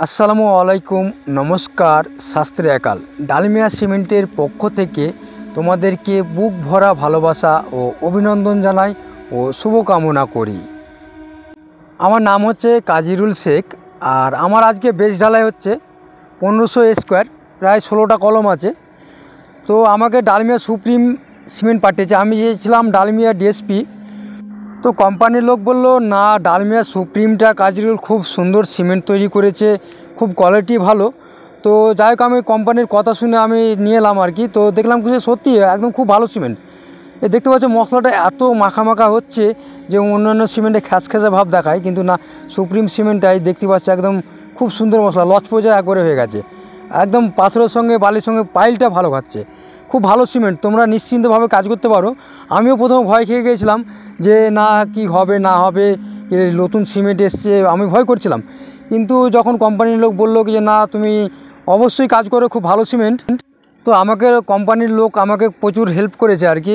আসসালামু আলাইকুম, নমস্কার। শাস্ত্রে একাল ডালমিয়া সিমেন্টের পক্ষ থেকে তোমাদেরকে বুক ভরা ভালোবাসা ও অভিনন্দন জানাই ও শুভকামনা করি। আমার নাম হচ্ছে কাজিরুল শেখ, আর আমার আজকে বেস ঢালাই হচ্ছে 1500 স্কোয়ার, প্রায় 16টা কলম আছে। তো আমাকে ডালমিয়া সুপ্রিম সিমেন্ট পাঠিয়েছে, আমি চেয়েছিলাম ডালমিয়া ডিএসপি। তো কোম্পানির লোক বললো না, ডালমিয়া সুপ্রিমটা কাজরুল খুব সুন্দর সিমেন্ট তৈরি করেছে, খুব কোয়ালিটি ভালো। তো যাই হোক, আমি কোম্পানির কথা শুনে আমি নিয়ে এলাম আর কি। তো দেখলাম কি সত্যি একদম খুব ভালো সিমেন্ট। দেখতে পাচ্ছ মশলাটা এত মাখা মাখা হচ্ছে যে অন্যান্য সিমেন্টে খ্যাসখ্যাসা ভাব দেখায়, কিন্তু না, সুপ্রিম সিমেন্টটাই দেখতে পাচ্ছ একদম খুব সুন্দর মশলা, লচপচা একবারে হয়ে গেছে। একদম পাথরের সঙ্গে বালির সঙ্গে পাইলটা ভালো খাচ্ছে, খুব ভালো সিমেন্ট। তোমরা নিশ্চিন্তভাবে কাজ করতে পারো। আমিও প্রথমে ভয় খেয়ে গিয়েছিলাম যে না কি হবে না হবে, নতুন সিমেন্ট এসছে, আমি ভয় করছিলাম। কিন্তু যখন কোম্পানির লোক বললো যে না তুমি অবশ্যই কাজ করো, খুব ভালো সিমেন্ট, তো আমাকে কোম্পানির লোক আমাকে প্রচুর হেল্প করেছে আর কি,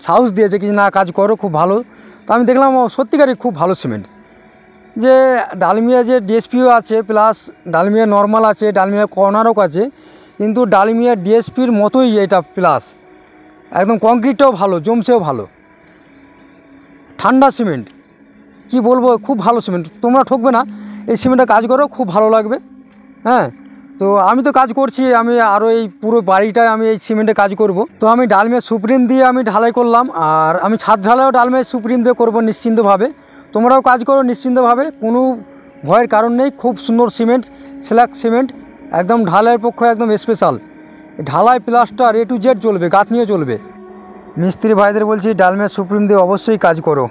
সাহস দিয়েছে কি না কাজ করো, খুব ভালো। তো আমি দেখলাম সত্যিকারই খুব ভালো সিমেন্ট। যে ডালমিয়া যে ডিএসপিও আছে, প্লাস ডালমিয়া নর্মাল আছে, ডালমিয়া কর্নারক আছে, কিন্তু ডালমিয়া ডিএসপির মতোই এটা প্লাস একদম কংক্রিটটাও ভালো, জমছেও ভালো, ঠান্ডা সিমেন্ট। কি বলবো, খুব ভালো সিমেন্ট, তোমরা ঠকবে না। এই সিমেন্টে কাজ করো, খুব ভালো লাগবে। হ্যাঁ, তো আমি তো কাজ করছি, আমি আরও এই পুরো বাড়িটায় আমি এই সিমেন্টে কাজ করব। তো আমি ডালমিয়া সুপ্রিম দিয়ে আমি ঢালাই করলাম, আর আমি ছাদ ঢালাইও ডালমিয়া সুপ্রিম দিয়ে করবো নিশ্চিন্তভাবে। তোমরাও কাজ করো নিশ্চিন্তভাবে, কোনো ভয়ের কারণ নেই। খুব সুন্দর সিমেন্ট, স্ল্যাক সিমেন্ট, একদম ঢালাইয়ের পক্ষে একদম স্পেশাল। ঢালাই প্লাস্টার A to Z চলবে, গাঁথনিও চলবে। মিস্ত্রি ভাইদের বলছি ডালমিয়া সুপ্রিম দিয়ে অবশ্যই কাজ করো।